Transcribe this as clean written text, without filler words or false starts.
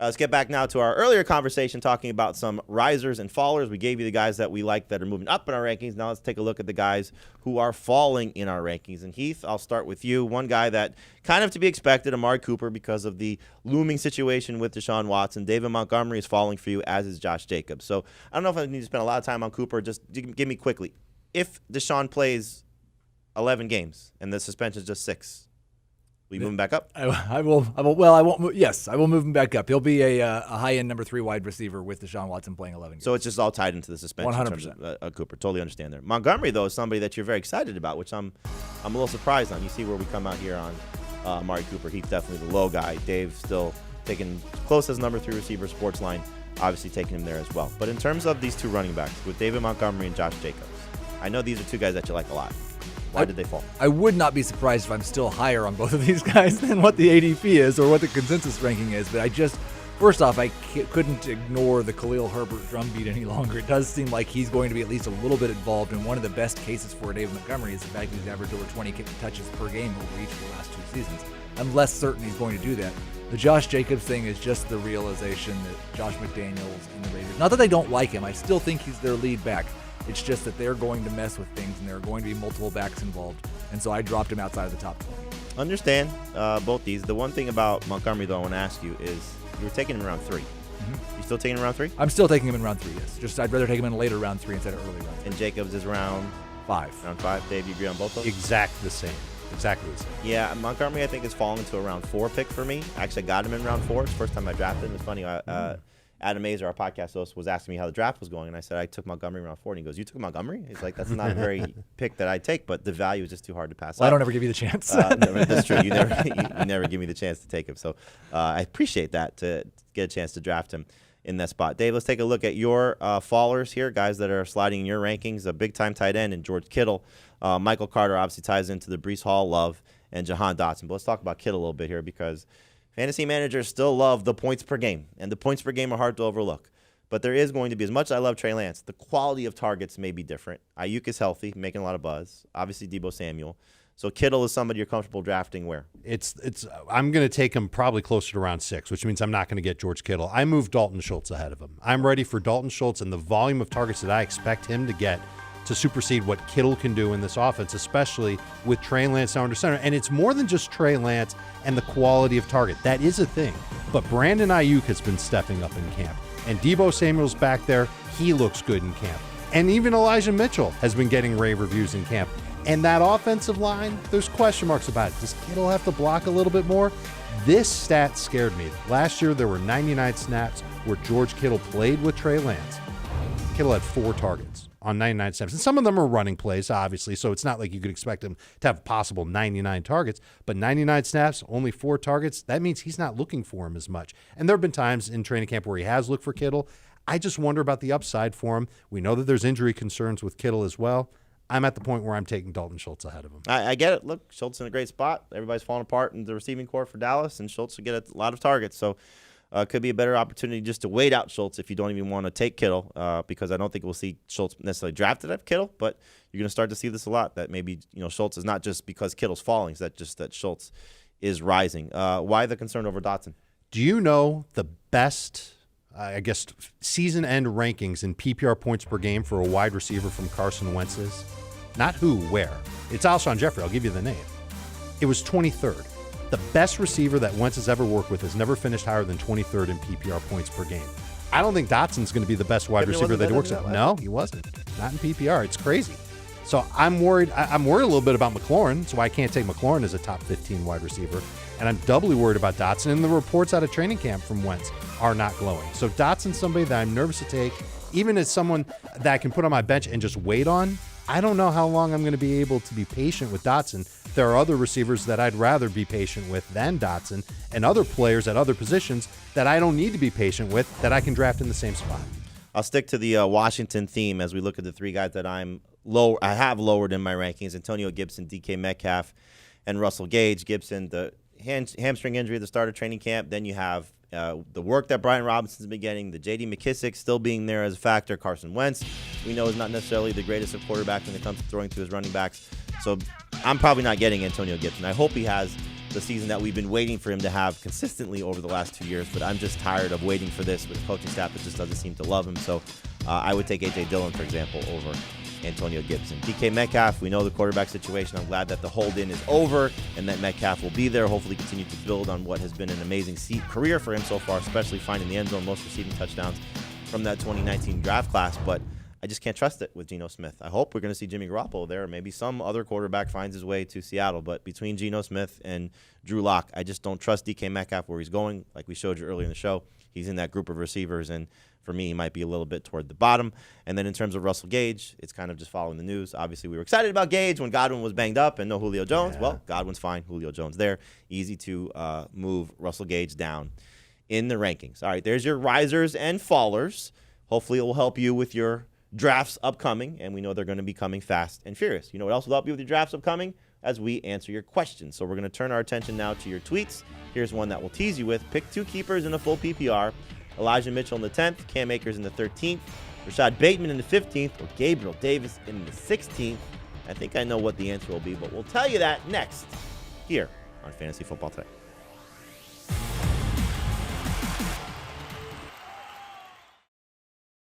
Let's get back now to our earlier conversation talking about some risers and fallers. We gave you the guys that we like that are moving up in our rankings. Now let's take a look at the guys who are falling in our rankings. And Heath, I'll start with you. One guy that kind of to be expected, Amari Cooper, because of the looming situation with Deshaun Watson. David Montgomery is falling for you, as is Josh Jacobs. So I don't know if I need to spend a lot of time on Cooper. Just give me quickly. If Deshaun plays 11 games and the suspension is just 6, will you move him back up? I will. Well, I won't. Yes, I will move him back up. He'll be a high-end number 3 wide receiver with Deshaun Watson playing 11 games. So it's just all tied into the suspension. 100%. In terms of, Cooper. Totally understand there. Montgomery, though, is somebody that you're very excited about, which I'm a little surprised on. You see where we come out here on Amari Cooper. He's definitely the low guy. Dave still taking close as number 3 receiver, sports line, obviously taking him there as well. But in terms of these 2 running backs, with David Montgomery and Josh Jacobs, I know these are 2 guys that you like a lot. Why did they fall? I would not be surprised if I'm still higher on both of these guys than what the ADP is or what the consensus ranking is. But first off, I couldn't ignore the Khalil Herbert drumbeat any longer. It does seem like he's going to be at least a little bit involved. And one of the best cases for David Montgomery is the fact that he's averaged over 20 touches per game over each of the last 2 seasons. I'm less certain he's going to do that. The Josh Jacobs thing is just the realization that Josh McDaniels and the Raiders, not that they don't like him, I still think he's their lead back. It's just that they're going to mess with things, and there are going to be multiple backs involved. And so I dropped him outside of the top 20. Understand both these. The one thing about Montgomery, though, I want to ask you is you were taking him in round 3. Mm-hmm. You still taking him in round 3? I'm still taking him in round 3, yes. Just I'd rather take him in later round 3 instead of early round 3. And Jacobs is round 5. Round 5. Dave, you agree on both of those? Exactly the same. Yeah, Montgomery, I think, has fallen to a round 4 pick for me. Actually, I got him in round 4. It's the first time I drafted him. It's funny. Adam Mazer, our podcast host, was asking me how the draft was going, and I said I took Montgomery in round 4. And he goes, "You took Montgomery?" He's like, "That's not a very pick that I take, but the value is just too hard to pass up." I don't ever give you the chance. No, that's true. You never give me the chance to take him. So I appreciate that, to get a chance to draft him in that spot. Dave, let's take a look at your fallers here, guys that are sliding in your rankings. A big-time tight end in George Kittle. Michael Carter obviously ties into the Breece Hall love, and Jahan Dotson. But let's talk about Kittle a little bit here, because fantasy managers still love the points per game, and the points per game are hard to overlook. But there is going to be, as much as I love Trey Lance, the quality of targets may be different. Ayuk is healthy, making a lot of buzz. Obviously, Deebo Samuel. So Kittle is somebody you're comfortable drafting where? I'm going to take him probably closer to round 6, which means I'm not going to get George Kittle. I moved Dalton Schultz ahead of him. I'm ready for Dalton Schultz and the volume of targets that I expect him to get to supersede what Kittle can do in this offense, especially with Trey Lance now under center. And it's more than just Trey Lance and the quality of target. That is a thing. But Brandon Ayuk has been stepping up in camp. And Deebo Samuel's back there. He looks good in camp. And even Elijah Mitchell has been getting rave reviews in camp. And that offensive line, there's question marks about it. Does Kittle have to block a little bit more? This stat scared me. Last year, there were 99 snaps where George Kittle played with Trey Lance. Kittle had 4 targets on 99 snaps. And some of them are running plays, obviously, so it's not like you could expect him to have possible 99 targets. But 99 snaps, only 4 targets, that means he's not looking for him as much. And there have been times in training camp where he has looked for Kittle. I just wonder about the upside for him. We know that there's injury concerns with Kittle as well. I'm at the point where I'm taking Dalton Schultz ahead of him. I get it. Look, Schultz in a great spot. Everybody's falling apart in the receiving corps for Dallas, and Schultz will get a lot of targets. So could be a better opportunity just to wait out Schultz if you don't even want to take Kittle, because I don't think we'll see Schultz necessarily drafted at Kittle, but you're going to start to see this a lot, that maybe Schultz is not just because Kittle's falling, it's just that Schultz is rising. Why the concern over Dotson? Do you know the best, season-end rankings in PPR points per game for a wide receiver from Carson Wentz is? Not who, where. It's Alshon Jeffrey. I'll give you the name. It was 23rd. The best receiver that Wentz has ever worked with has never finished higher than 23rd in PPR points per game. I don't think Dotson's going to be the best wide receiver that he works with. No, he wasn't. Not in PPR. It's crazy. So I'm worried. I'm worried a little bit about McLaurin, so I can't take McLaurin as a top 15 wide receiver. And I'm doubly worried about Dotson. And the reports out of training camp from Wentz are not glowing. So Dotson's somebody that I'm nervous to take, even as someone that I can put on my bench and just wait on. I don't know how long I'm going to be able to be patient with Dotson. There are other receivers that I'd rather be patient with than Dotson, and other players at other positions that I don't need to be patient with that I can draft in the same spot. I'll stick to the Washington theme as we look at the 3 guys that I have lowered in my rankings: Antonio Gibson, DK Metcalf, and Russell Gage. Gibson, the hamstring injury at the start of training camp. Then you have the work that Brian Robinson's been getting, the J.D. McKissick still being there as a factor. Carson Wentz, we know, is not necessarily the greatest of quarterbacks when it comes to throwing to his running backs. So I'm probably not getting Antonio Gibson. I hope he has the season that we've been waiting for him to have consistently over the last 2 years. But I'm just tired of waiting for this with a coaching staff that just doesn't seem to love him. So I would take A.J. Dillon, for example, over Antonio Gibson. DK Metcalf, we know the quarterback situation. I'm glad that the hold-in is over and that Metcalf will be there. Hopefully continue to build on what has been an amazing career for him so far, especially finding the end zone, most receiving touchdowns from that 2019 draft class. But I just can't trust it with Geno Smith. I hope we're going to see Jimmy Garoppolo there, or maybe some other quarterback finds his way to Seattle. But between Geno Smith and Drew Lock, I just don't trust DK Metcalf where he's going. Like we showed you earlier in the show, he's in that group of receivers, and for me, he might be a little bit toward the bottom. And then in terms of Russell Gage, it's kind of just following the news. Obviously, we were excited about Gage when Godwin was banged up and no Julio Jones. Yeah. Well, Godwin's fine. Julio Jones there. Easy to move Russell Gage down in the rankings. All right, there's your risers and fallers. Hopefully, it will help you with your drafts upcoming, and we know they're going to be coming fast and furious. You know what else will help you with your drafts upcoming? As we answer your questions. So we're going to turn our attention now to your tweets. Here's one that we'll tease you with. Pick 2 keepers in a full PPR. Elijah Mitchell in the 10th, Cam Akers in the 13th, Rashad Bateman in the 15th, or Gabriel Davis in the 16th. I think I know what the answer will be, but we'll tell you that next here on Fantasy Football Today.